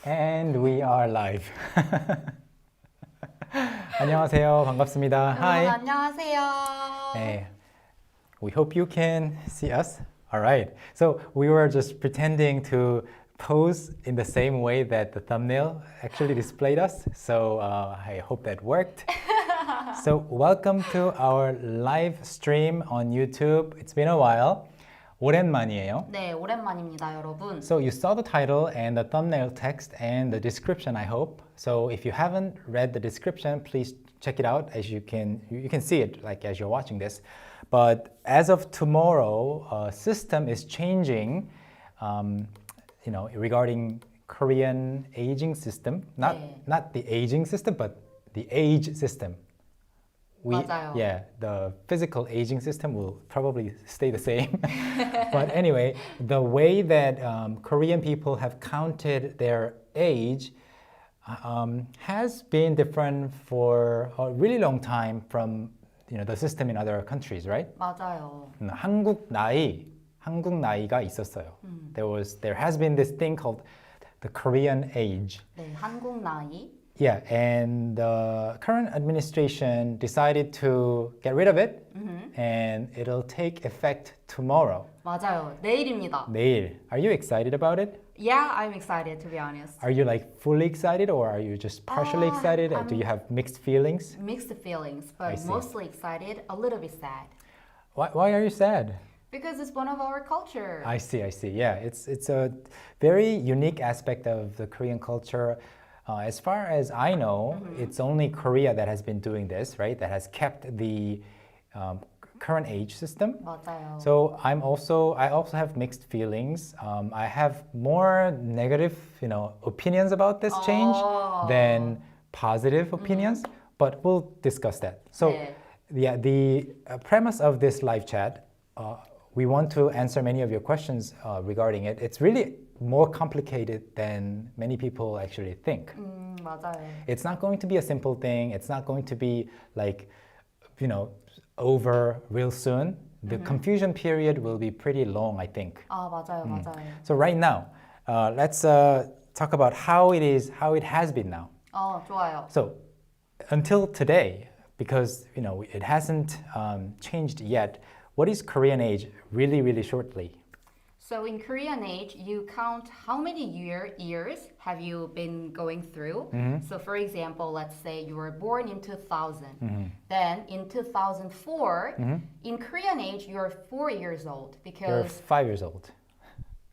And we are live. 안녕하세요. 반갑습니다. Hi. 안녕하세요. Hey. We hope you can see us. All right. So we were just pretending to pose in the same way that the thumbnail actually displayed us. So I hope that worked. So welcome to our live stream on YouTube. It's been a while. 오랜만이에요. 네, 오랜만입니다, 여러분. So you saw the title and the thumbnail text and the description, I hope. So if you haven't read the description, please check it out as you can see it like as you're watching this. But as of tomorrow, system is changing, regarding Korean aging system. Not the aging system, but the age system. 맞아요. Yeah, the physical aging system will probably stay the same. But anyway, the way that Korean people have counted their age has been different for a really long time from the system in other countries, right? 맞아요. 한국 나이가 있었어요. There has been this thing called the Korean age. 네, 한국 나이. Yeah, and the current administration decided to get rid of it, and it'll take effect tomorrow. 맞아요. 내일입니다. 내일. Are you excited about it? Yeah, I'm excited to be honest. Are you like fully excited, or are you just partially excited? Do you have mixed feelings? Mixed feelings, I but see. mostly excited, a little bit sad. Why are you sad? Because it's one of our culture. I see. Yeah, it's a very unique aspect of the Korean culture. As far as I know, it's only Korea that has been doing this, right? That has kept the current age system. 맞아요. So I also have mixed feelings. I have more negative, opinions about this change than positive opinions. But we'll discuss that. So, 네. yeah, the premise of this live chat, we want to answer many of your questions regarding it. It's really more complicated than many people actually think. 맞아요. It's not going to be a simple thing. It's not going to be like, over real soon. The confusion period will be pretty long, I think. 맞아요. So right now, let's talk about how it has been now. 좋아요. So until today, because it hasn't changed yet, what is Korean age really, really shortly? So in Korean age, you count how many years have you been going through. So for example, let's say you were born in 2000. Then in 2004, in Korean age, you're 4 years old You're because... 5 years old.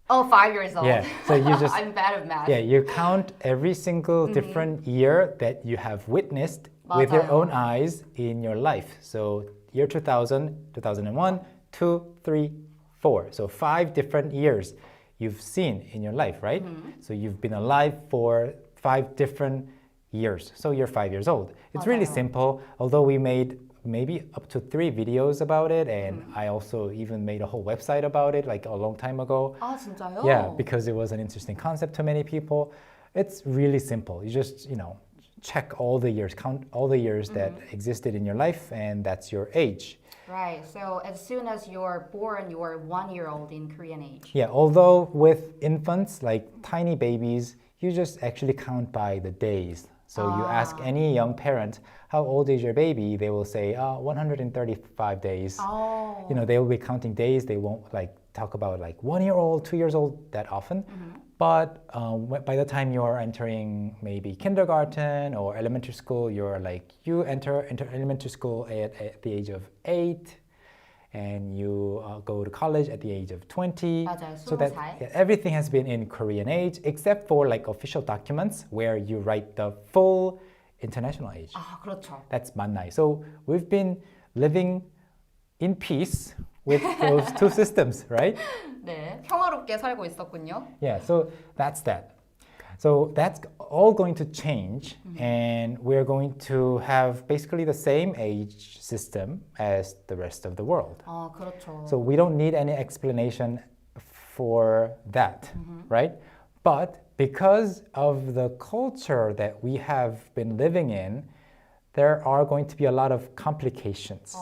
Oh, 5 years old. Yeah, so you just... I'm bad at math. Yeah, you count every single different year that you have witnessed with your 맞아요. own eyes in your life. So year 2000, 2001, 2, 3, 4. So 5 different years you've seen in your life, right? So you've been alive for 5 different years. So you're 5 years old. It's really 맞아요. simple, although we made maybe up to 3 videos about it, and I also even made a whole website about it like a long time ago. 진짜요? Yeah, because it was an interesting concept to many people. It's really simple. You just, check all the years, count all the years that existed in your life, and that's your age. Right. So as soon as you're born, you are 1 year old in Korean age. Yeah, although with infants, like tiny babies, you just actually count by the days. So you ask any young parent, how old is your baby? They will say, 135 days. They will be counting days. They won't like talk about like 1 year old, 2 years old that often. But by the time you're entering maybe kindergarten or elementary school, you enter elementary school at the age of 8, and you go to college at the age of 20. 맞아요, So that 20살. everything has been in Korean age, except for like official documents where you write the full international age. 그렇죠. That's 만나이. So we've been living in peace with those two systems, right? 네, 평화롭게 살고 있었군요. Yeah, so that's that. So that's all going to change, and we're going to have basically the same age system as the rest of the world. 그렇죠. So we don't need any explanation for that, right? But because of the culture that we have been living in, there are going to be a lot of complications,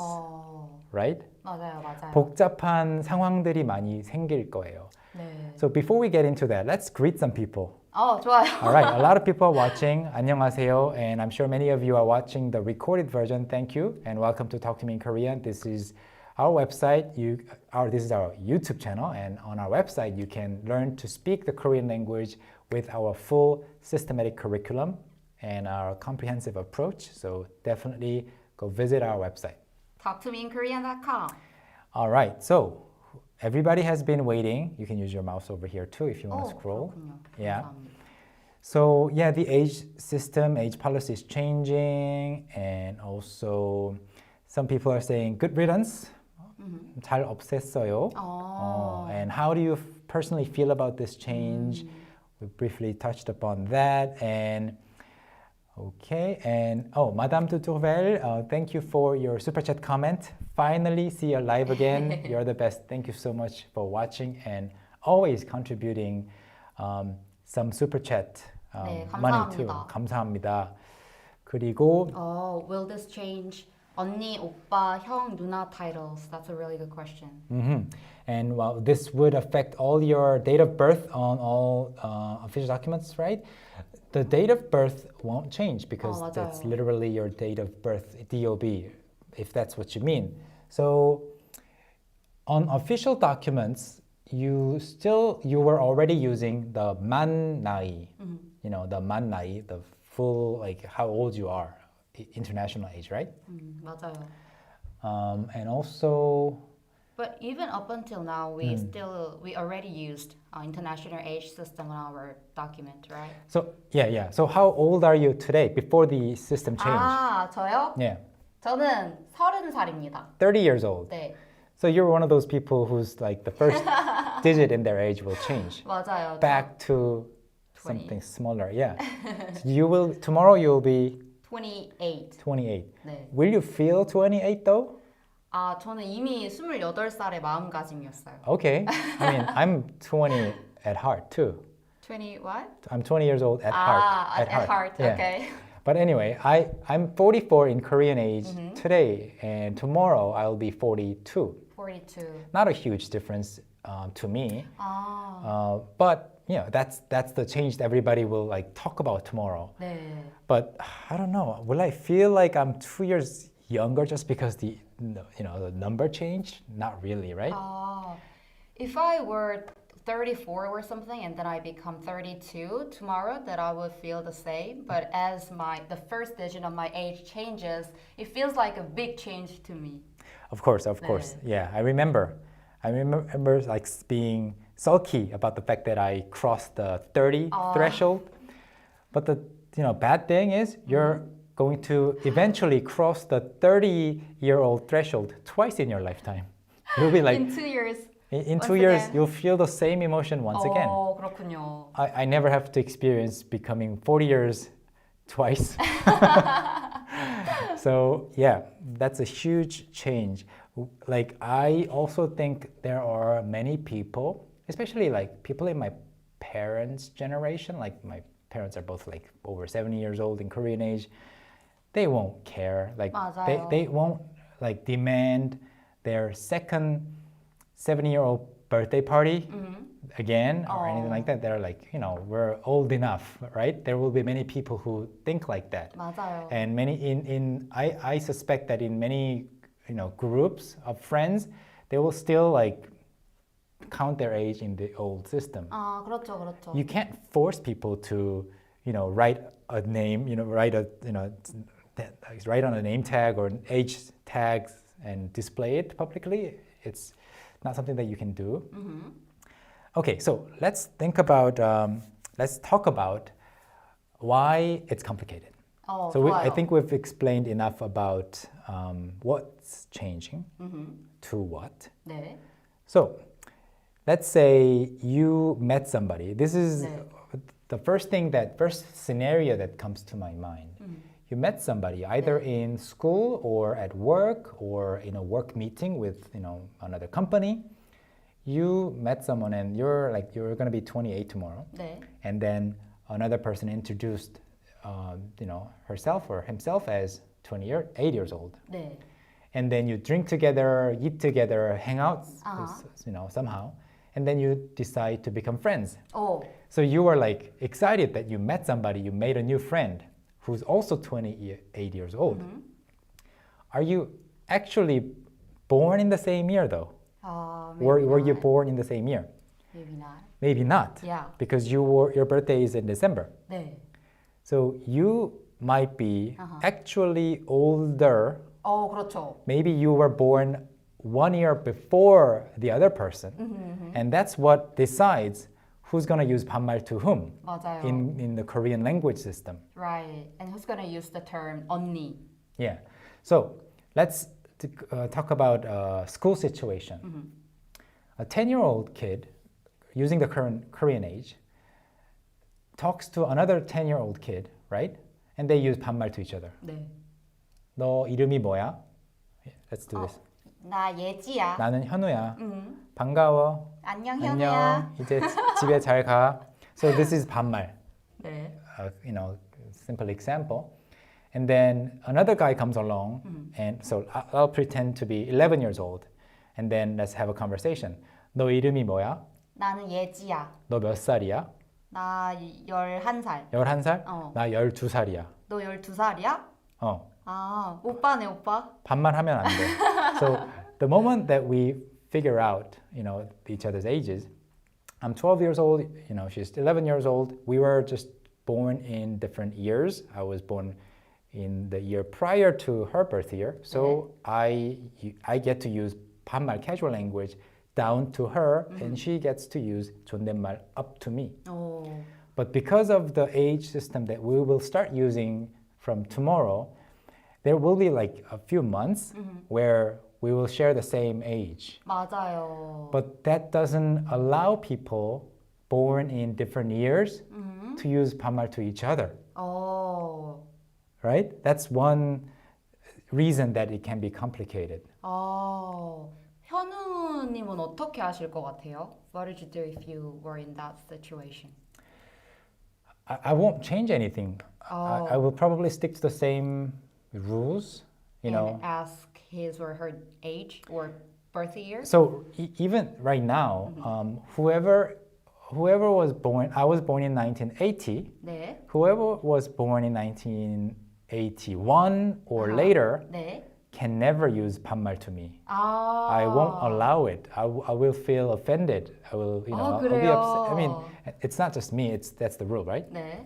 right? 맞아요, 맞아요. 복잡한 상황들이 많이 생길 거예요. 네. So before we get into that, let's greet some people. 좋아요. All right, a lot of people are watching. 안녕하세요, and I'm sure many of you are watching the recorded version. Thank you, and welcome to Talk to Me in Korean. This is our website. This is our YouTube channel, and on our website, you can learn to speak the Korean language with our full systematic curriculum and our comprehensive approach. So definitely go visit our website. talktomeinkorean.com. All right, so everybody has been waiting. You can use your mouse over here too if you want to scroll. 그렇군요. Yeah. 감사합니다. So yeah, the age system, age policy is changing, and also some people are saying good riddance. 잘 없앴어요. And how do you personally feel about this change? We briefly touched upon that, and okay, and Madame Tutourvel, thank you for your super chat comment. Finally, see you live again. You're the best. Thank you so much for watching and always contributing some super chat 네, money too. 감사합니다. 감사합니다. 그리고 Will this change 언니, 오빠, 형, 누나 titles? That's a really good question. And well, this would affect all your date of birth on all official documents, right? The date of birth won't change because that's 맞아요. literally your date of birth, DOB, if that's what you mean. So on official documents, you were already using the man 나이, you know, the man 나이, the full, like how old you are, international age, right? 맞아요. And also, But even up until now, we already used international age system on our document, right? so yeah. So how old are you today before the system changed? 저요? Yeah, 저는 30살입니다. 30 years old. 네, So you're one of those people who's like the first digit in their age will change 맞아요. back to 20. something smaller. Yeah. So tomorrow you'll be 28. 28. 네. Will you feel 28 though? 저는 이미 28살의 마음가짐이었어요. Okay. I mean, I'm 20 at heart too. 20 what? I'm 20 years old at heart. At heart. Yeah. Okay. But anyway, I'm 44 in Korean age today, and tomorrow I'll be 42. 42. Not a huge difference to me, but you know that's the change that everybody will like talk about tomorrow. 네. But I don't know. Will I feel like I'm 2 years younger just because the number changed? Not really, right? If I were 34 or something and then I become 32 tomorrow, that I would feel the same. But as the first digit of my age changes, it feels like a big change to me. Of course. Yeah, I remember like being sulky about the fact that I crossed the 30 threshold. But the bad thing is you're going to eventually cross the 30-year-old threshold twice in your lifetime. You'll be like In 2 years. in once 2 years again. you'll feel the same emotion once again. 그렇군요. I never have to experience becoming 40 years twice. So yeah, that's a huge change. Like I also think there are many people, especially like people in my parents' generation, like my parents are both like over 70 years old in Korean age. They won't care. Like 맞아요. they won't like demand their second 70-year-old birthday party again or anything like that. They're like, we're old enough, right? There will be many people who think like that. 맞아요. And many I suspect that in many groups of friends, they will still like count their age in the old system. 그렇죠. You can't force people to write a name, write on a name tag or an age tags and display it publicly. It's not something that you can do. Okay, so let's talk about why it's complicated. So I think we've explained enough about what's changing to what. 네. So let's say you met somebody. This is the first scenario that comes to my mind. You met somebody either in school or at work or in a work meeting with another company. You met someone and you're going to be 28 tomorrow. 네. And then another person introduced herself or himself as 28 years old. 네. and then you drink together, eat together, hang out, somehow, and then you decide to become friends. Oh. So you were like excited that you met somebody, you made a new friend who's also 28 years old. Are you actually born in the same year though? Were you born in the same year? Maybe not. Maybe not. Yeah. Because your birthday is in December. 네. So you might be actually older. 그렇죠. Maybe you were born 1 year before the other person. And that's what decides who's going to use 반말 to whom 맞아요. in the Korean language system. Right. And who's going to use the term 언니? Yeah. So let's talk about a school situation. A 10-year-old kid, using the current Korean age, talks to another 10-year-old kid, right? And they use 반말 to each other. 네. 너 이름이 뭐야? Let's do this. 나 예지야. 나는 현우야. 반가워. 안녕 현우야. 이제 집에 잘 가. So this is 반말. 네. Simple example. And then another guy comes along, and so I'll pretend to be 11 years old, and then let's have a conversation. 너 이름이 뭐야? 나는 예지야. 너 몇 살이야? 나 11살. 11살? 어. 나 12살이야. 너 12살이야? 오빠네 오빠. 반말하면 안 돼. So the moment that we figure out, each other's ages, I'm 12 years old, she's 11 years old. We were just born in different years. I was born in the year prior to her birth year. So I get to use 반말 casual language down to her, and she gets to use 존댓말 up to me. But because of the age system that we will start using from tomorrow, there will be like a few months where we will share the same age. 맞아요. But that doesn't allow people born in different years to use 반말 to each other. Right? That's one reason that it can be complicated. 현우님은 어떻게 하실 것 같아요? What would you do if you were in that situation? I won't change anything. I will probably stick to the same rules, And ask his or her age or birth year? So even right now, whoever was born, I was born in 1980. 네. Whoever was born in 1981 or later 네. can never use 반말 to me. I won't allow it. I will feel offended. I will, I'll be upset. I mean, it's not just me. That's the rule, right? 네.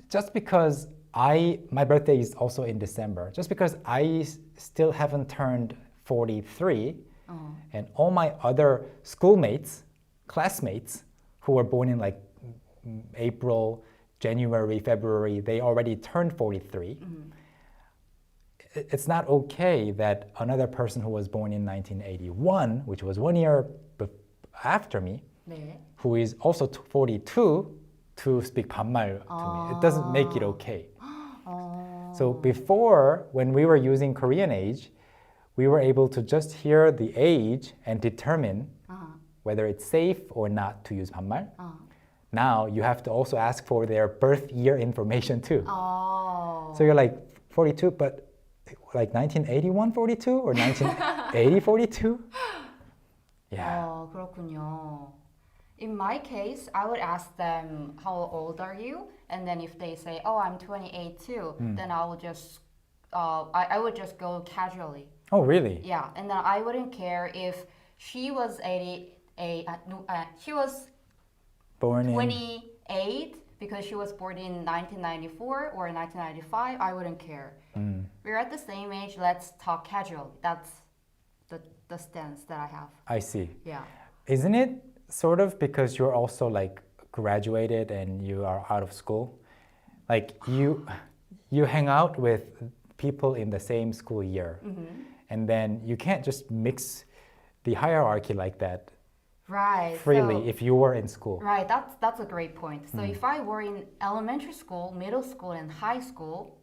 Just because my birthday is also in December. Just because I still haven't turned 43, and all my other schoolmates, classmates, who were born in like April, January, February, they already turned 43. It's not okay that another person who was born in 1981, which was 1 year after me, 네. who is also 42, to speak 반말 to me. It doesn't make it okay. So before, when we were using Korean age, we were able to just hear the age and determine whether it's safe or not to use 반말. Now you have to also ask for their birth year information too. So you're like 42, but like 1981 42 or 1980 42? Yeah. 그렇군요. In my case, I would ask them, how old are you? And then if they say, oh, I'm 28 too, then I would just go casually. Oh, really? Yeah, and then I wouldn't care if she was she was Born 28 because she was born in 1994 or 1995. I wouldn't care. We're at the same age. Let's talk casually. That's the stance that I have. I see. Yeah. Isn't it sort of because you're also like graduated and you are out of school? Like you hang out with people in the same school year, and then you can't just mix the hierarchy like that Right. freely if you were in school. Right. That's a great point. So if I were in elementary school, middle school, and high school,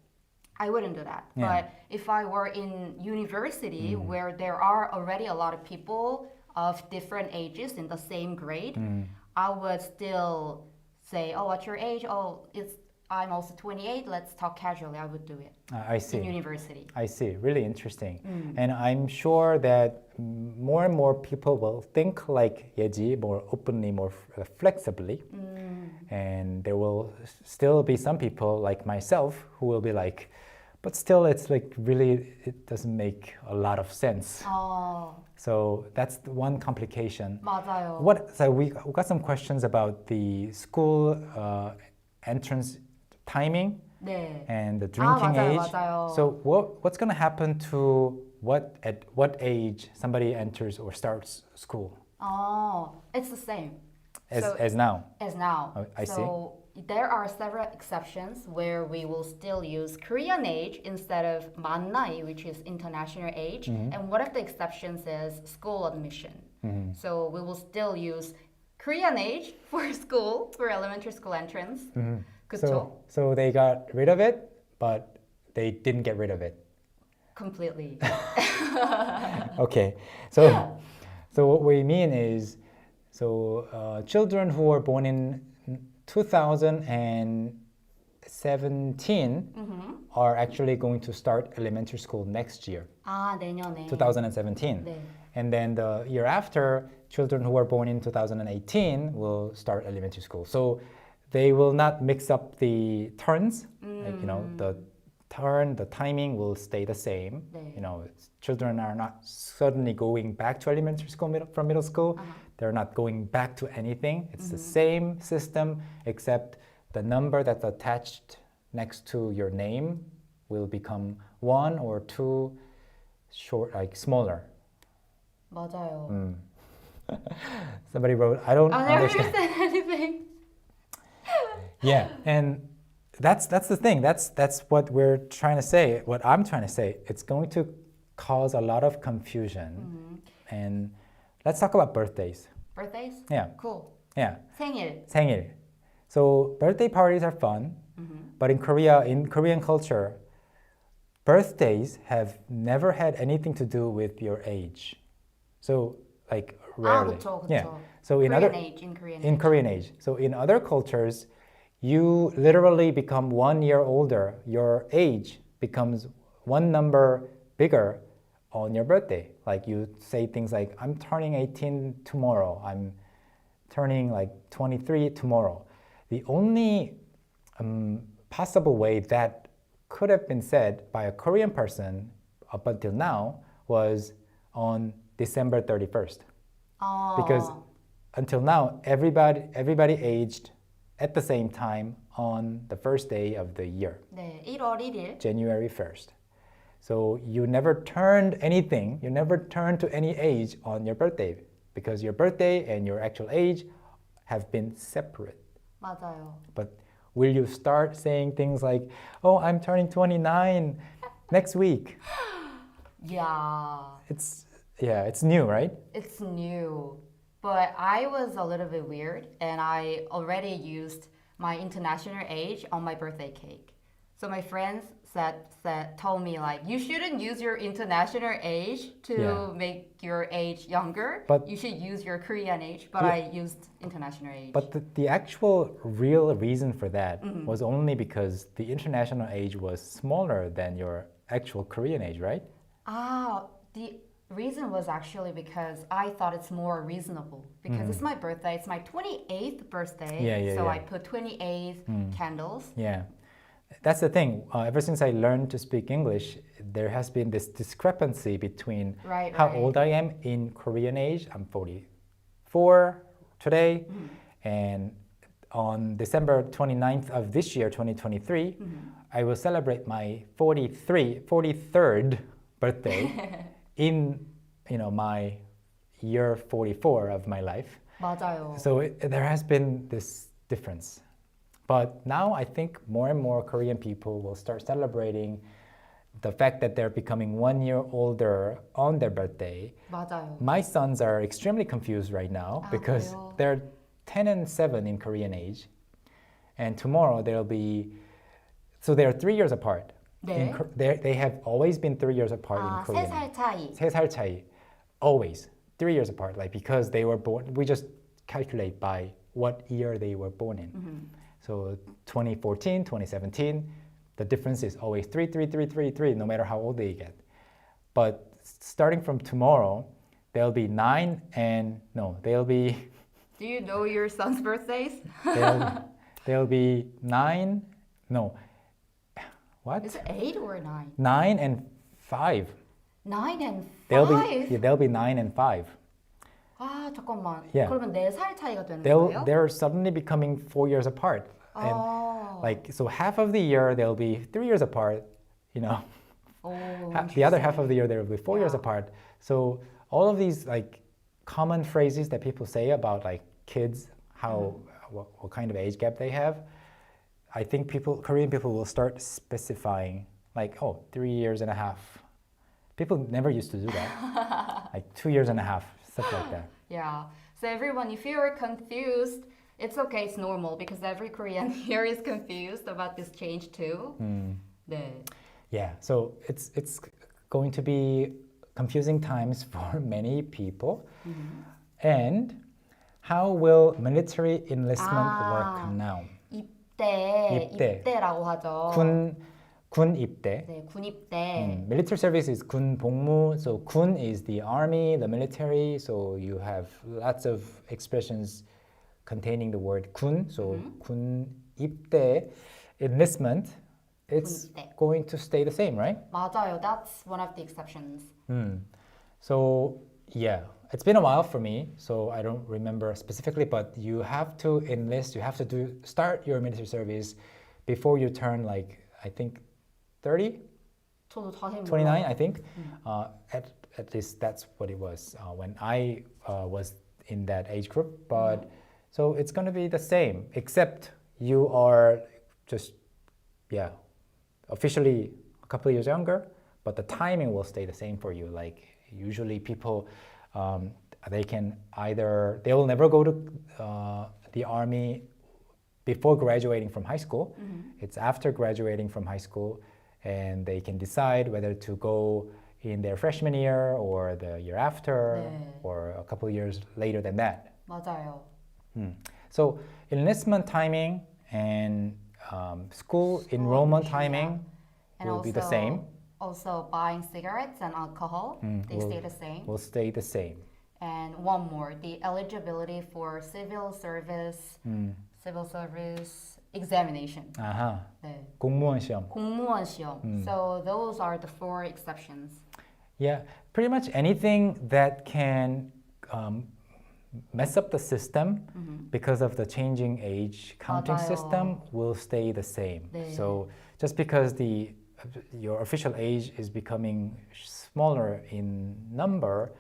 I wouldn't do that. Yeah. But if I were in university where there are already a lot of people of different ages in the same grade, I would still say, oh, what's your age? Oh, I'm also 28, let's talk casually, I would do it I see. in university. I see. Really interesting. And I'm sure that more and more people will think like Yeji, more openly, more flexibly. And there will still be some people like myself who will be like, but still it's like really, it doesn't make a lot of sense. 어, So that's the one complication. 맞아요. So we got some questions about the school entrance timing 네. and the drinking 맞아요, age. 맞아요. So what's going to happen to at what age somebody enters or starts school It's the same. as now? As now. Oh, I see. So there are several exceptions where we will still use Korean age instead of 만나이, which is international age. And one of the exceptions is school admission. So we will still use Korean age for school, for elementary school entrance. 그쵸? So they got rid of it, but they didn't get rid of it. Completely. Okay. So what we mean is, children who were born in 2017 are actually going to start elementary school next year, 내년에. 2017. 네. And then the year after, children who were born in 2018 will start elementary school. So they will not mix up the turns. Like, the turn, the timing will stay the same. 네. Children are not suddenly going back to elementary school from middle school. They're not going back to anything. It's the same system, except the number that's attached next to your name will become 1 or 2 short, like smaller. 맞아요. Somebody wrote, I don't I never understand. understand anything. Yeah, and that's the thing. That's what we're trying to say. What I'm trying to say. It's going to cause a lot of confusion. And let's talk about birthdays. Birthdays? Yeah. Cool. Yeah. 생일. 생일. So birthday parties are fun, but in Korean culture, birthdays have never had anything to do with your age. So like rarely. 그쵸, 그쵸. Yeah. So in in Korean age. So in other cultures, you literally become 1 year older. Your age becomes one number bigger on your birthday. Like you say things like, I'm turning 18 tomorrow. I'm turning like 23 tomorrow. The only possible way that could have been said by a Korean person up until now was on December 31st. Because until now, everybody aged at the same time on the first day of the year, 네, 1월 1일. January 1st. So you never turned anything, you never turned to any age on your birthday because your birthday and your actual age have been separate. 맞아요. But will you start saying things like, oh, I'm turning 29 next week? Yeah. It's new, right? It's new. But I was a little bit weird and I already used my international age on my birthday cake. So my friends told me like, you shouldn't use your international age to make your age younger. But you should use your Korean age. But I used international age. But the actual real reason for that was only because the international age was smaller than your actual Korean age, right? The reason was actually because I thought it's more reasonable. Because it's my birthday. It's my 28th birthday. So I put 28 candles. Yeah. That's the thing. Ever since I learned to speak English, there has been this discrepancy between how old I am in Korean age. I'm 44 today. And on December 29th of this year, 2023, I will celebrate my 43rd birthday in my year 44 of my life. 맞아요. So there has been this difference. But now I think more and more Korean people will start celebrating the fact that they're becoming 1 year older on their birthday. 맞아요. My sons are extremely confused right now because 그래요? they're 10 and 7 in Korean age. And tomorrow they're 3 years apart. 네. They have always been 3 years apart in Korean. 3살 차이. 3살 차이. Always. 3 years apart. Like because they were born, we just calculate by what year they were born in. So 2014, 2017, the difference is always 3, 3, 3, 3, 3, no matter how old they get. But starting from tomorrow, they'll be 9 and, no, they'll be... Do you know your son's birthdays? they'll be 9, no, what? Is it 8 or 9? 9 and 5. 9 and 5? They'll be 9 and 5. 아, 잠깐만. Yeah. 그러면 4살 차이가 되는 거예요? They're suddenly becoming 4 years apart. And like, so half of the year they'll be 3 years apart, you know. The other half of the year they'll be 4 years apart. So all of these like common phrases that people say about like kids, how what kind of age gap they have, I think Korean people will start specifying like, oh, 3 years and a half. People never used to do that. Like 2 years and a half, stuff like that. Yeah. So everyone, if you're confused, it's okay, it's normal because every Korean here is confused about this change too. 네. Yeah, so it's going to be confusing times for many people. And how will military enlistment work now? 입대라고 하죠. 군 입대. 네, 군 입대. Military service is 군 복무. So 군 is the army, the military. So you have lots of expressions containing the word 군. So 군 입대, enlistment, it's going to stay the same, right? 맞아요. That's one of the exceptions. So yeah, it's been a while for me, so I don't remember specifically, but you have to enlist, you have to start your military service before you turn like, I think 30? 저도 자세히 29, I think. At least that's what it was when I was in that age group. But so it's going to be the same, except you are just, officially a couple of years younger, but the timing will stay the same for you. Like usually people, they will never go to the army before graduating from high school. It's after graduating from high school, and they can decide whether to go in their freshman year or the year after or a couple of years later than that. 맞아요. So enlistment timing and school enrollment timing will be the same. Also buying cigarettes and alcohol, they stay the same. Will stay the same. And one more, the eligibility for civil service examination. 네. 공무원 시험. 공무원 시험. So those are the 4 exceptions. Yeah, pretty much anything that can mess up the system because of the changing age counting 맞아요. system will stay the same. 네. So just because your official age is becoming smaller in number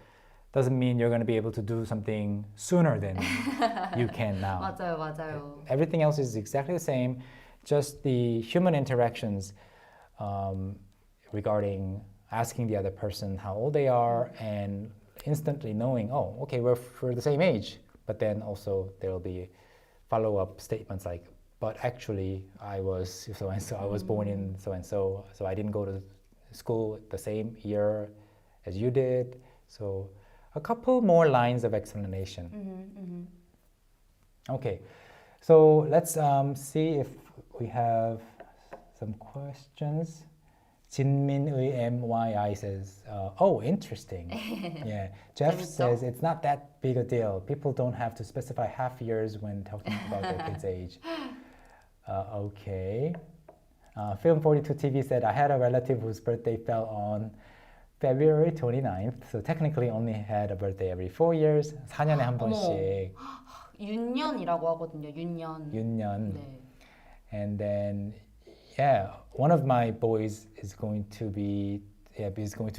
doesn't mean you're going to be able to do something sooner than you can now. 맞아요. Everything else is exactly the same, just the human interactions regarding asking the other person how old they are and instantly knowing, oh, okay, we're the same age. But then also there will be follow-up statements like, but actually I was so-and-so, I was born in so-and-so, so I didn't go to school the same year as you did. So a couple more lines of explanation. Okay, so let's see if we have some questions. 진민의 MYI says, oh, interesting. Yeah, Jeff says it's not that big a deal. People don't have to specify half years when talking about their kids' age. Okay. Film 42 TV said, I had a relative whose birthday fell on February 29th, so technically only had a birthday every 4 years. 4년에 한 번씩. 윤년이라고 하거든요. 윤년. 네. And then, yeah, one of my boys is going to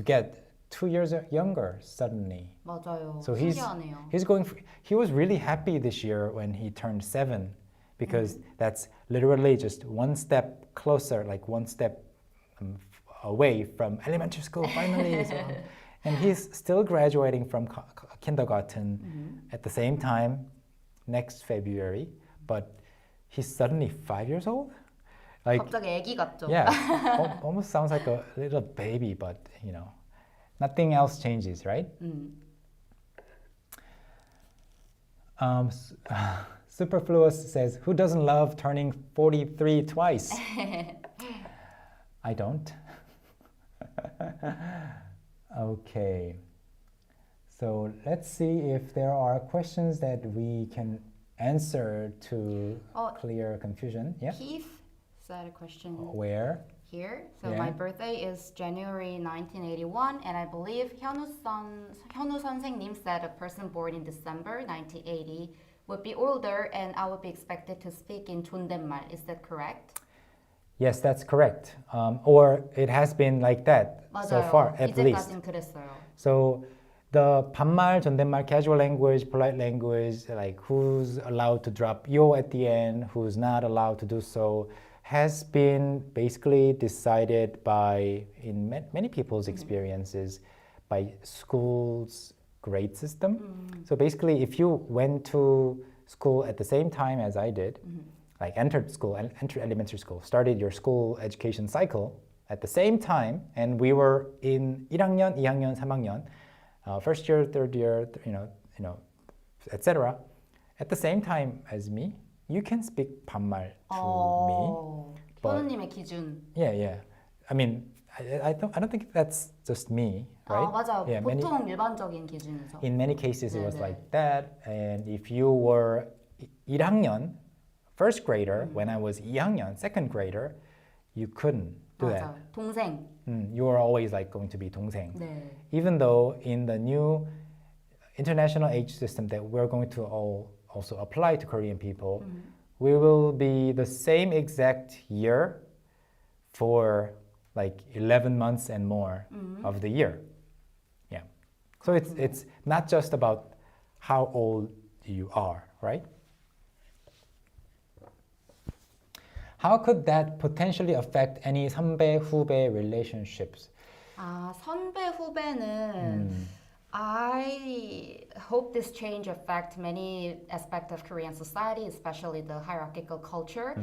get 2 years younger suddenly. 맞아요. So 신기하네요. he was really happy this year when he turned 7 because that's literally just one step closer, like one step away from elementary school finally. And he's still graduating from kindergarten at the same time next February, but he's suddenly 5 years old. Like, 갑자기 애기 같죠? Yeah, almost sounds like a little baby, but you know, nothing else changes, right? Superfluous says, who doesn't love turning 43 twice? I don't. Okay. So let's see if there are questions that we can answer to clear confusion. Yeah. Keith said a question Where? here. So Yeah. my birthday is January 1981, and I believe Hyunwoo 선생님 said a person born in December 1980 would be older, and I would be expected to speak in 존댓말. Is that correct? Yes, that's correct. Or it has been like that so 맞아요. far, at least. 이제까진 그랬어요. So the 반말, 존댓말, casual language, polite language, like who's allowed to drop yo at the end, who's not allowed to do so, has been basically decided by, in many people's experiences, by school's grade system. So basically, if you went to school at the same time as I did, like entered school, entered elementary school, started your school education cycle at the same time, and we were in 1학년, 2학년, 3학년, first year, third year, etc. At the same time as me, you can speak 반말 to me. 현우님의 기준. Yeah. I mean, I don't think that's just me, right? 맞아요. Yeah, 보통 일반적인 기준이죠. in many cases it was 네네. like that. And if you were 1학년, first grader, when I was 2학년, second grader, you couldn't do that. 맞아요. 동생. You were always like going to be 동생. 네. Even though in the new international age system that we're going to also apply to Korean people, we will be the same exact year for like 11 months and more of the year. Yeah. So it's not just about how old you are, right? How could that potentially affect any 선배 후배 relationships? 선배 후배는 I hope this change affects many aspects of Korean society, especially the hierarchical culture.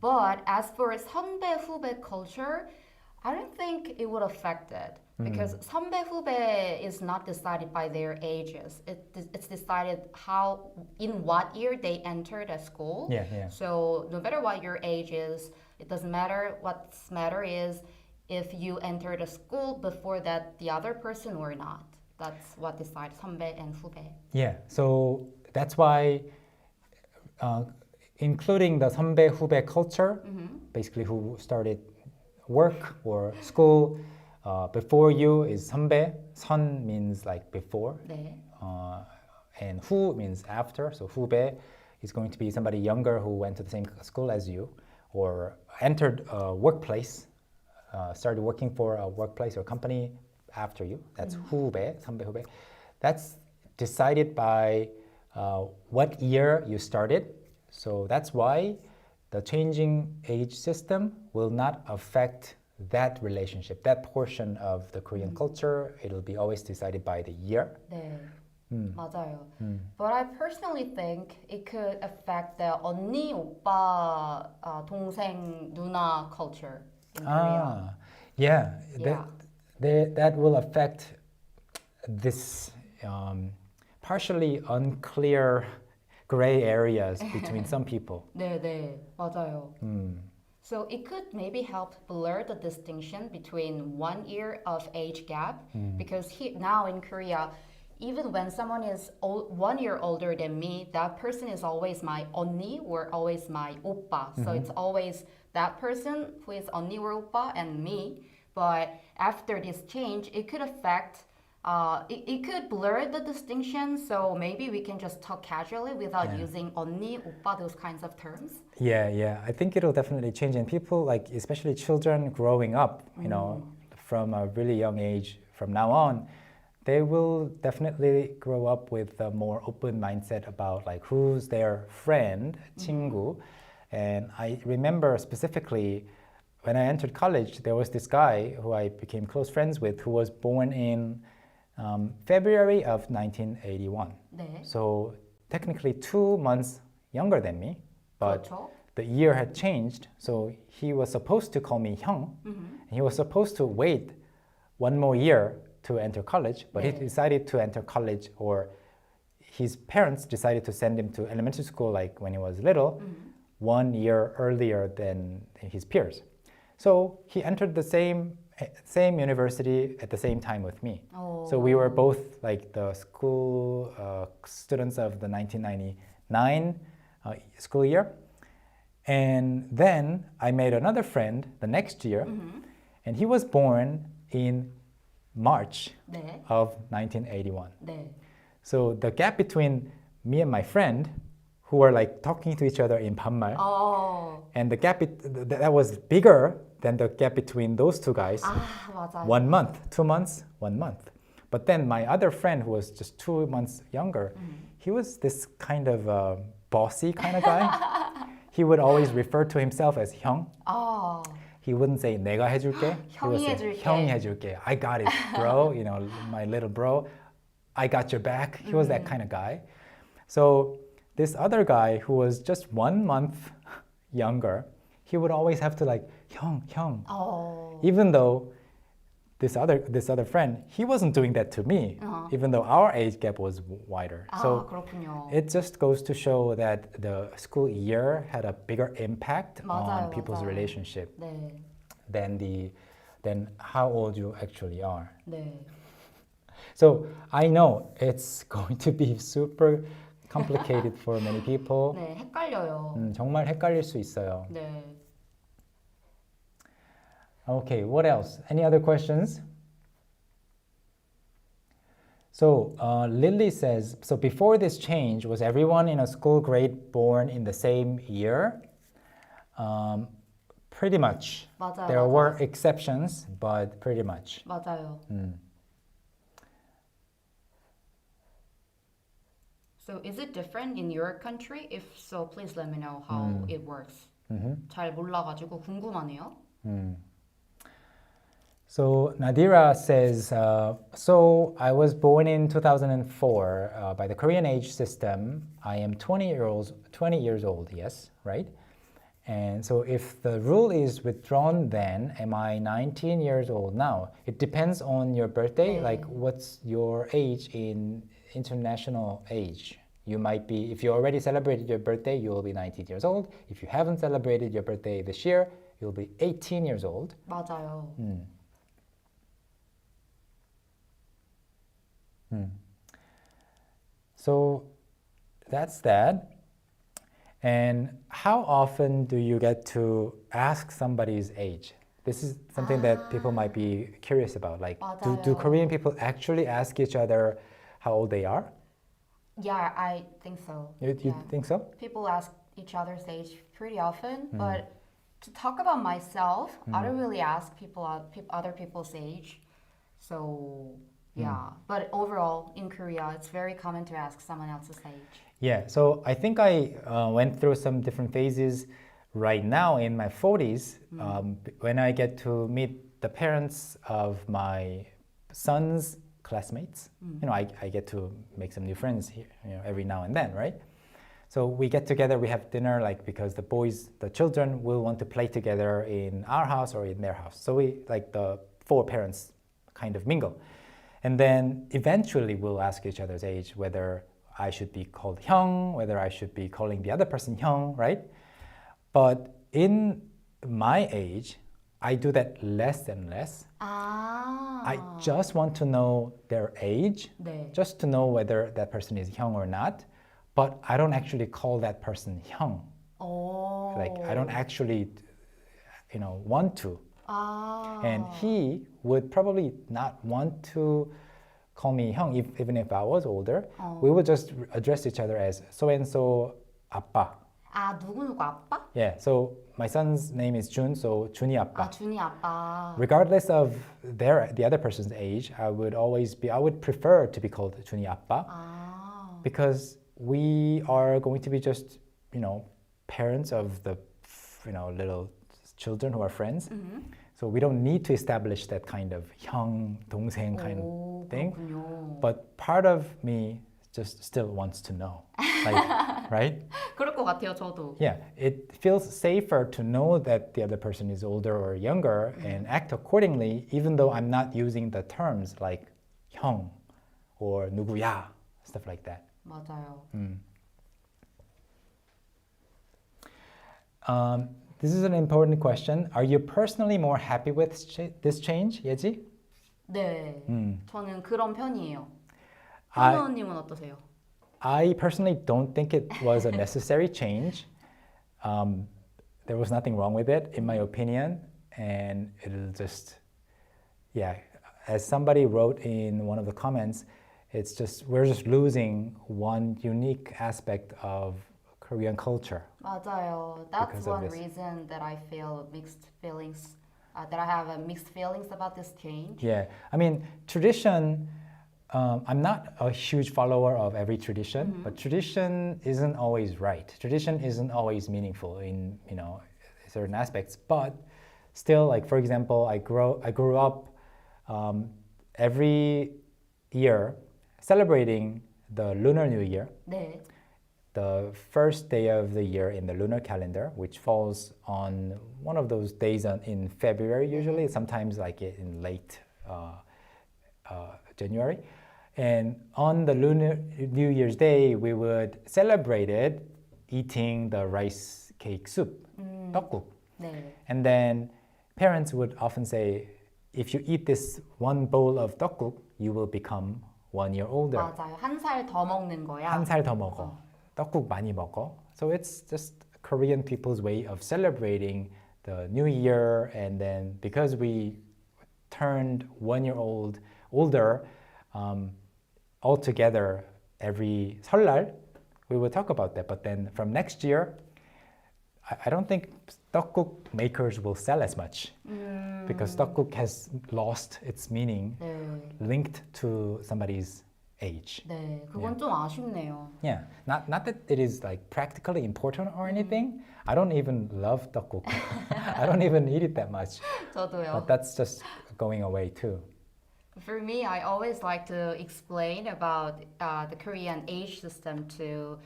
But as for 선배 후배 culture, I don't think it would affect it because 선배 후배 is not decided by their ages. It's decided in what year they entered a school. Yeah. So no matter what your age is, it doesn't matter. What's matter is if you entered a school before that the other person or not. That's what decides 선배 and 후배. Yeah, so that's why including the 선배 후배 culture, basically who started work or school before you is 선배. 선 means like before, 네. and 후 means after. So 후배 is going to be somebody younger who went to the same school as you or entered a workplace, started working for a workplace or company after you. That's 후배, 선배 후배. That's decided by what year you started. So that's why the changing age system will not affect that relationship, that portion of the Korean culture. It'll be always decided by the year. 네. 맞아요. But I personally think it could affect the 언니, 오빠, 동생, 누나 culture in Korea. Yeah. Yeah. That will affect this partially unclear gray areas between some people. 네, 맞아요. So it could maybe help blur the distinction between 1 year of age gap because now in Korea, even when someone is 1 year older than me, that person is always my 언니 or always my 오빠. So it's always that person who is 언니 or 오빠 and me. But after this change, it could affect, it could blur the distinction. So maybe we can just talk casually without using 언니, 오빠, those kinds of terms. Yeah. I think it'll definitely change. And people, like especially children growing up, you know, from a really young age, from now on, they will definitely grow up with a more open mindset about like who's their friend, 친구. And I remember specifically when I entered college, there was this guy who I became close friends with who was born in February of 1981. 네. So technically 2 months younger than me, but 그렇죠. the year had changed. So he was supposed to call me 형, and he was supposed to wait 1 more year to enter college, but he decided to enter college, or his parents decided to send him to elementary school like when he was little, 1 year earlier than his peers. So he entered the same university at the same time with me. So we were both like the school students of the 1999 school year. And then I made another friend the next year, and he was born in March 네. of 1981. 네. So the gap between me and my friend, who were like talking to each other in 반말, and the gap that was bigger than the gap between those two guys. 맞아요. 1 month, 2 months, 1 month. But then my other friend, who was just 2 months younger, he was this kind of bossy kind of guy. He would always refer to himself as 형. He wouldn't say 내가 해줄게. He would 형이 say 해줄게. 형이 해줄게. I got it, bro. You know, my little bro. I got your back. He was that kind of guy. So this other guy who was just 1 month younger, he would always have to like 형. Even though this other friend, he wasn't doing that to me, even though our age gap was wider. So 그렇군요. it just goes to show that the school year had a bigger impact on people's 맞아요. relationship 네. than how old you actually are. 네. So I know it's going to be super complicated for many people. 네, 헷갈려요. 정말 헷갈릴 수 있어요. 네. Okay, what else? Any other questions? So Lily says, so before this change, was everyone in a school grade born in the same year? Pretty much. 맞아요. There 맞아요. were exceptions, but pretty much. 맞아요. So is it different in your country? If so, please let me know how it works. 잘 몰라가지고 궁금하네요. So Nadira says, so I was born in 2004 by the Korean age system. I am 20 years old, yes, right? And so if the rule is withdrawn then, am I 19 years old now? It depends on your birthday, like what's your age in international age. You might be, if you already celebrated your birthday, you will be 19 years old. If you haven't celebrated your birthday this year, you'll be 18 years old. 맞아요. So that's that. And how often do you get to ask somebody's age? This is something that people might be curious about. Like, do 맞아요. Korean people actually ask each other how old they are? Yeah, I think so. You Yeah. think so? People ask each other's age pretty often, but to talk about myself, I don't really ask other people's age. So yeah, but overall in Korea, it's very common to ask someone else's age. Yeah, so I think I went through some different phases right now in my 40s when I get to meet the parents of my son's classmates. You know, I get to make some new friends here, you know, every now and then, right? So we get together, we have dinner, like because the children will want to play together in our house or in their house. So we, like the 4 parents kind of mingle. And then eventually we'll ask each other's age, whether I should be called 형, whether I should be calling the other person 형, right? But in my age, I do that less and less. I just want to know their age, 네. just to know whether that person is 형 or not. But I don't actually call that person 형. Like I don't actually, you know, want to. And he would probably not want to call me 형, even if I was older. We would just address each other as so and so 아빠. 누구 아빠? Yeah, so my son's name is Jun, so 준이 아빠. 준이 아빠. Regardless of the other person's age, I would prefer to be called 준이 아빠 because we are going to be just, you know, parents of the, you know, little children who are friends. So we don't need to establish that kind of 형, 동생 kind of thing. 그렇군요. But part of me just still wants to know, like, right? 그럴 것 같아요, 저도. Yeah, it feels safer to know that the other person is older or younger and act accordingly, even though I'm not using the terms like 형 or 누구야, stuff like that. 맞아요. This is an important question. Are you personally more happy with this change, Yeji? 네, 저는 그런 편이에요. I- 현우님은 어떠세요? I personally don't think it was a necessary change. There was nothing wrong with it, in my opinion, and it'll just, yeah. As somebody wrote in one of the comments, it's just we're just losing one unique aspect of Korean culture. 맞아요. That's Because of one this. reason that I feel mixed feelings. That I have mixed feelings about this change. Yeah, I mean tradition. I'm not a huge follower of every tradition, but tradition isn't always right. Tradition isn't always meaningful in certain aspects. But still, like for example, I grew up every year celebrating the Lunar New Year, 네. the first day of the year in the lunar calendar, which falls on one of those days in February usually, sometimes like in late January. And on the Lunar New Year's Day, we would celebrate it eating the rice cake soup, 떡국. 네. And then parents would often say, if you eat this one bowl of 떡국, you will become 1 year older. 맞아요. 한 살 더 먹는 거야. 한 살 더 먹어. 떡국 많이 먹어. So it's just Korean people's way of celebrating the new year. And then because we turned 1 year older, all together every 설날, we would talk about that. But then from next year, I don't think 떡국 makers will sell as much because 떡국 has lost its meaning 네. linked to somebody's age. 네, 그건 좀 아쉽네요. Yeah, not that it is like practically important or anything. I don't even love 떡국. I don't even eat it that much. 저도요. But that's just going away too. For me, I always like to explain about the Korean age system to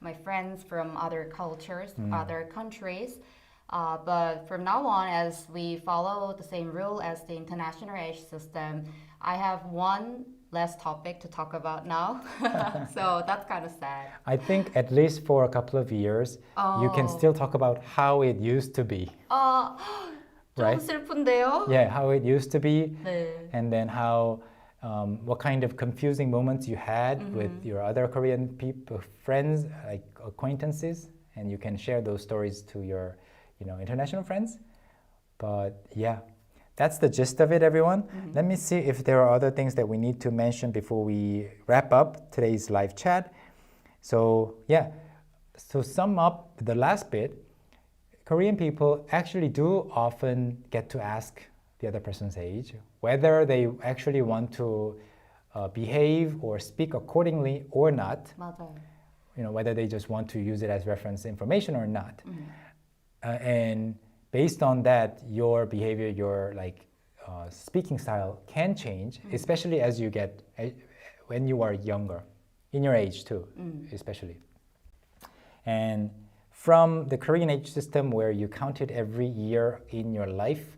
my friends from other cultures, other countries. But from now on, as we follow the same rule as the international age system, I have one less topic to talk about now. So that's kind of sad. I think at least for a couple of years, you can still talk about how it used to be. 좀 Right? 슬픈데요? Yeah, how it used to be, 네. and then how, what kind of confusing moments you had with your other Korean people, friends, like acquaintances, and you can share those stories to your, international friends. But yeah, that's the gist of it, everyone. Let me see if there are other things that we need to mention before we wrap up today's live chat. So yeah, so sum up the last bit. Korean people actually do often get to ask the other person's age, whether they actually want to behave or speak accordingly or not. 맞아요. Whether they just want to use it as reference information or not. And based on that, your behavior, your speaking style can change, especially as you get when you are younger, in your age too, especially. And from the Korean age system where you counted every year in your life,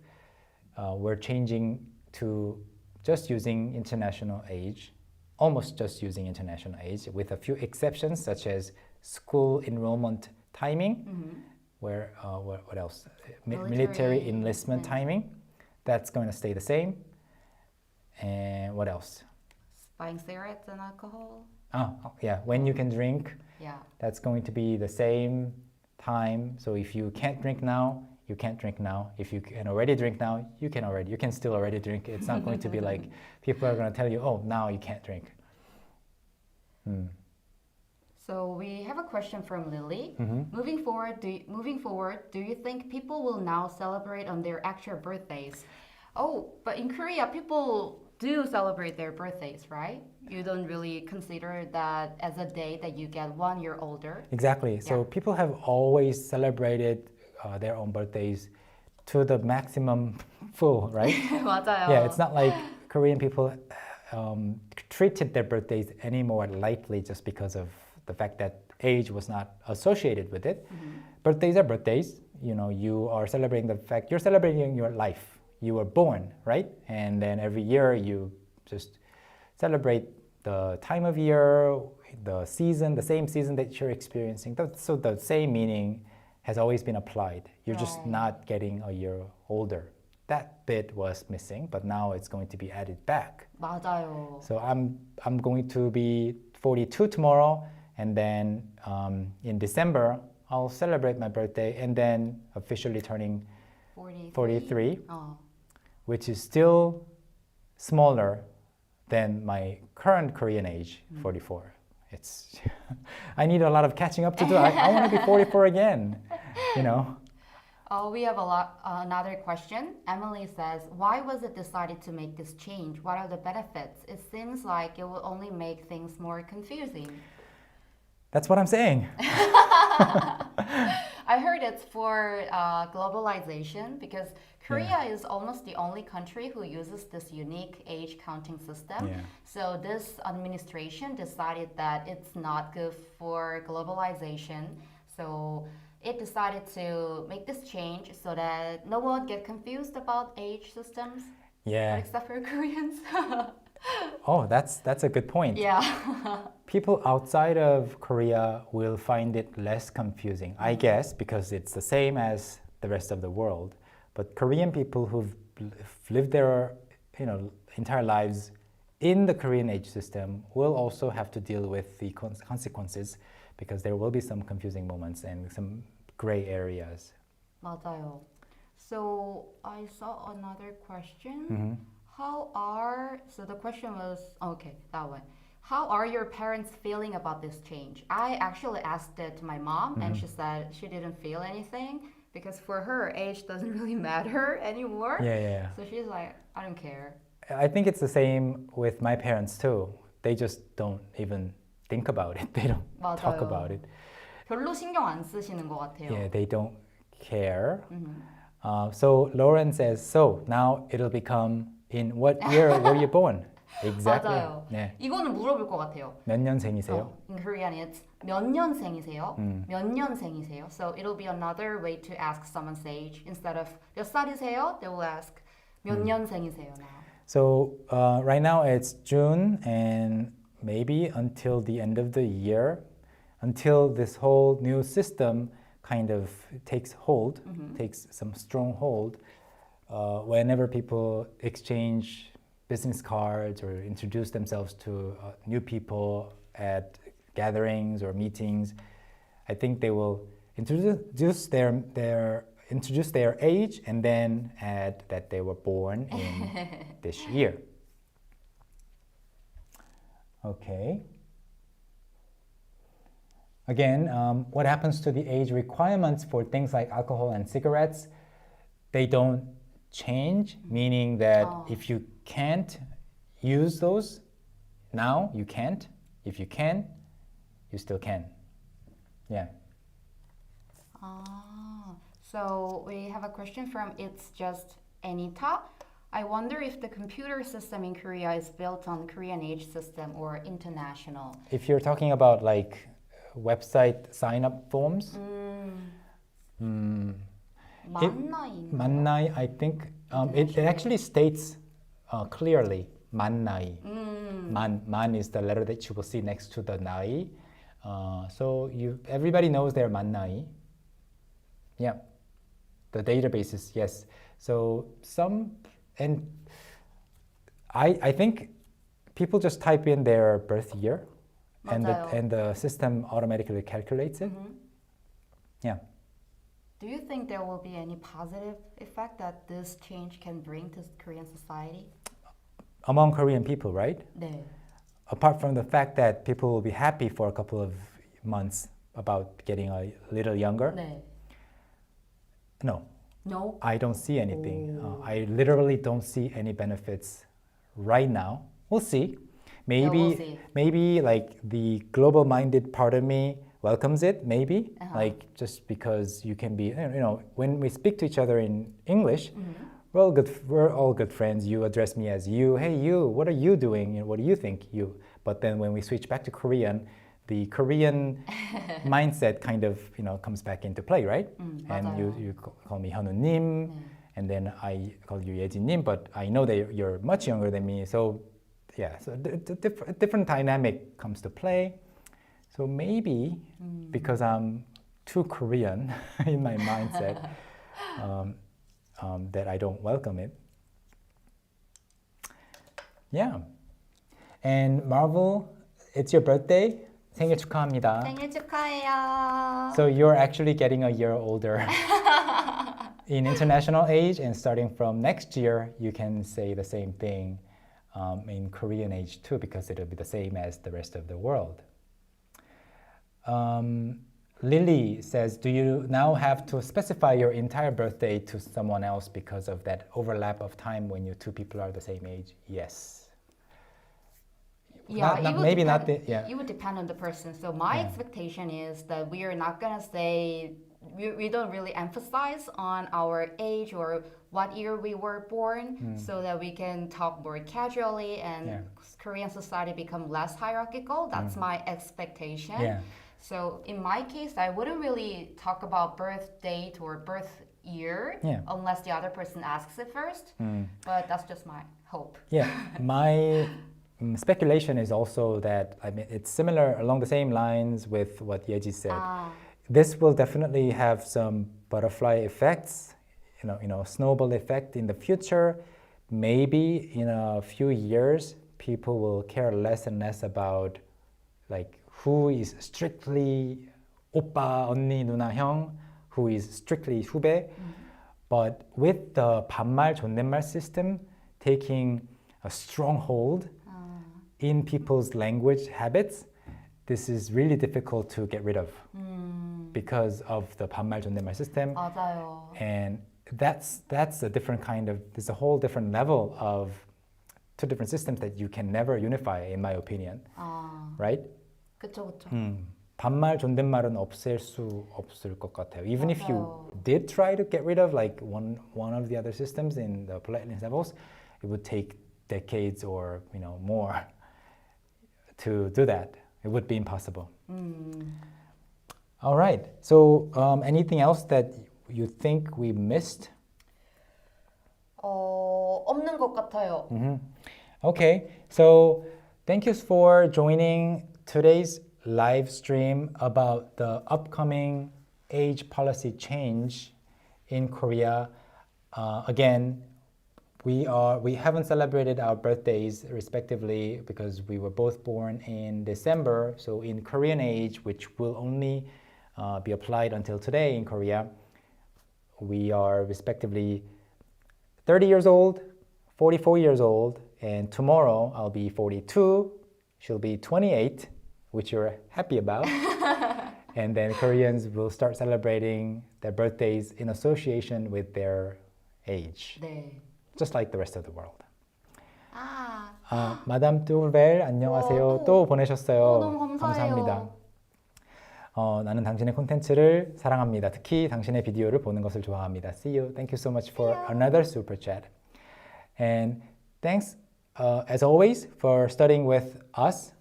we're changing to just using international age, almost just using international age, with a few exceptions such as school enrollment timing, where what else? Military enlistment timing, that's going to stay the same. And what else? Buying cigarettes and alcohol. Oh, yeah, when you can drink, Yeah. that's going to be the same time. So if you can't drink now, you can't drink now. If you can already drink now, you can still already drink. It's not going to be like people are going to tell you, oh, now you can't drink. So we have a question from Lily. Moving forward, do you think people will now celebrate on their actual birthdays? Oh, but in Korea, people do celebrate their birthdays, right? You don't really consider that as a day that you get 1 year older. Exactly. So Yeah. people have always celebrated their own birthdays to the maximum full, right? 맞아요. Yeah, it's not like Korean people treated their birthdays any more lightly just because of the fact that age was not associated with it. Birthdays are birthdays. You are celebrating the fact you're celebrating your life. You were born, right? And then every year you just celebrate the time of year the season, the same season that you're experiencing. So the same meaning has always been applied. You're just Right. not getting a year older. That bit was missing, but now it's going to be added back. 맞아요. So I'm going to be 42 tomorrow, and then in December I'll celebrate my birthday, and then officially turning 43, 어. which is still smaller than my current Korean age, 44. It's I need a lot of catching up to do. I want to be 44 again, you know. We have another question. Emily says, why was it decided to make this change? What are the benefits? It seems like it will only make things more confusing. That's what I'm saying. I heard it's for globalization because Korea is almost the only country who uses this unique age counting system. Yeah. So this administration decided that it's not good for globalization. So it decided to make this change so that no one get confused about age systems, Yeah. except for Koreans. Oh, that's a good point. Yeah. People outside of Korea will find it less confusing, I guess, because it's the same as the rest of the world. But Korean people who've lived their, entire lives in the Korean age system will also have to deal with the consequences, because there will be some confusing moments and some gray areas. 맞아요. So I saw another question. Mm-hmm. So the question was, okay, that one. How are your parents feeling about this change? I actually asked it to my mom, and she said she didn't feel anything because for her, age doesn't really matter anymore. Yeah. So she's like, I don't care. I think it's the same with my parents too. They just don't even think about it. They don't talk 맞아요. about it. 별로 신경 안 쓰시는 것 같아요. Yeah, they don't care. So Lauren says, so now it'll become, in what year were you born? Exactly. 맞아요. 네. 이거는 물어볼 것 같아요. 몇 년생이세요? In Korean, it's 몇 년생이세요? 몇 년생이세요? So it'll be another way to ask someone's age. Instead of 몇 살이세요? They will ask 몇 년생이세요 now. So right now it's June, and maybe until the end of the year, until this whole new system kind of takes hold, takes some strong hold, whenever people exchange business cards or introduce themselves to new people at gatherings or meetings, I think they will introduce their age and then add that they were born in this year. Okay. Again, what happens to the age requirements for things like alcohol and cigarettes? They don't change, meaning that if you can't use those now, you can't. If you can, you still can. Yeah. So we have a question from It's Just Anita. I wonder if the computer system in Korea is built on Korean age system or international. If you're talking about like website sign-up forms, 만나이, I think it actually states clearly 만나이. Man is the letter that you will see next to the 나이. So everybody knows their 만나이. Yeah, the databases, yes. So and I think people just type in their birth year, and the system automatically calculates it. Yeah. Do you think there will be any positive effect that this change can bring to Korean society? Among Korean people, right? 네. Apart from the fact that people will be happy for a couple of months about getting a little younger. 네. No. No? I don't see anything. I literally don't see any benefits right now. We'll see. we'll see. Maybe like the global-minded part of me welcomes it. Maybe like just because you can be, when we speak to each other in English, we're all good friends. You address me as you. Hey, you. What are you doing? What do you think? You. But then when we switch back to Korean, the Korean mindset kind of comes back into play, right? And you call me Hyunwoo-님, and then I call you Yeji-님, but I know that you're much younger than me, so yeah, so a different dynamic comes to play. So maybe because I'm too Korean in my mindset, that I don't welcome it. Yeah. And Marvel, it's your birthday. 생일 축하합니다. 생일 축하해요. So you're actually getting a year older. In international age, and starting from next year, you can say the same thing in Korean age too, because it'll be the same as the rest of the world. Lily says, do you now have to specify your entire birthday to someone else because of that overlap of time when you two people are the same age? Yes. Yeah, It would depend on the person. So my expectation is that we are not gonna say we don't really emphasize on our age or what year we were born, so that we can talk more casually and Korean society become less hierarchical. That's my expectation. Yeah. So in my case, I wouldn't really talk about birth date or birth year unless the other person asks it first. But that's just my hope. Yeah, my speculation is also that, I mean, it's similar along the same lines with what Yeji said. This will definitely have some butterfly effects, snowball effect in the future. Maybe in a few years, people will care less and less about like who is strictly 오빠, 언니, 누나, 형, who is strictly 후배. But with the 반말, 존댓말 system taking a strong hold in people's language habits, this is really difficult to get rid of because of the 반말, 존댓말 system. 맞아요. And that's a different kind of, there's a whole different level of two different systems that you can never unify, in my opinion. Right? 그쵸, 그쵸. 반말, 존댓말은 없앨 수 없을 것 같아요. Even if you did try to get rid of like one of the other systems in the politeness levels, it would take decades or more to do that. It would be impossible. All right. So anything else that you think we missed? 없는 것 같아요. Okay. So thank you for joining today's live stream about the upcoming age policy change in Korea. Again, we haven't celebrated our birthdays respectively because we were both born in December. So in Korean age, which will only be applied until today in Korea, we are respectively 30 years old, 44 years old, and tomorrow I'll be 42, she'll be 28, which you're happy about. And then Koreans will start celebrating their birthdays in association with their age. 네. Just like the rest of the world. 마담 뚜벨 안녕하세요. 또 보내셨어요. 너무 감사합니다. 나는 당신의 콘텐츠를 사랑합니다. 특히 당신의 비디오를 보는 것을 좋아합니다. See you. Thank you so much for another super chat. And thanks, as always, for studying with us.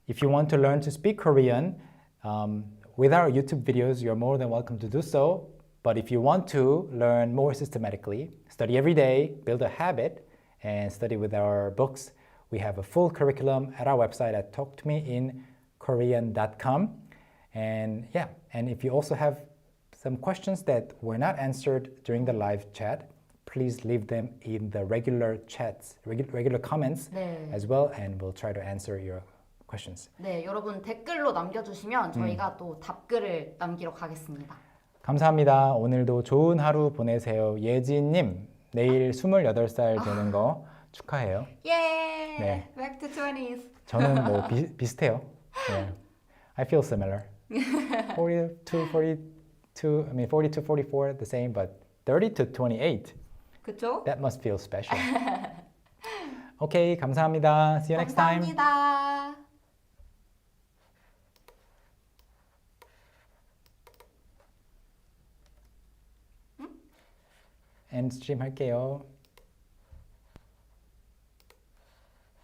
If you want to learn to speak Korean with our YouTube videos, you're more than welcome to do so. But if you want to learn more systematically, study every day, build a habit, and study with our books, we have a full curriculum at our website at talktomeinkorean.com. And if you also have some questions that were not answered during the live chat, please leave them in the regular chats, regular comments as well, and we'll try to answer your questions. 네, 여러분 댓글로 남겨주시면 저희가 또 답글을 남기러 가겠습니다. 감사합니다. 오늘도 좋은 하루 보내세요. 예지님, 내일 28살 되는 거 축하해요. 예! 네. Back to 20s. 저는 뭐 비슷해요. Yeah. I feel similar. 42, 44, the same, but 30 to 28. 그쵸? That must feel special. Okay, 감사합니다. See you next time. 감사합니다. end stream 할게요.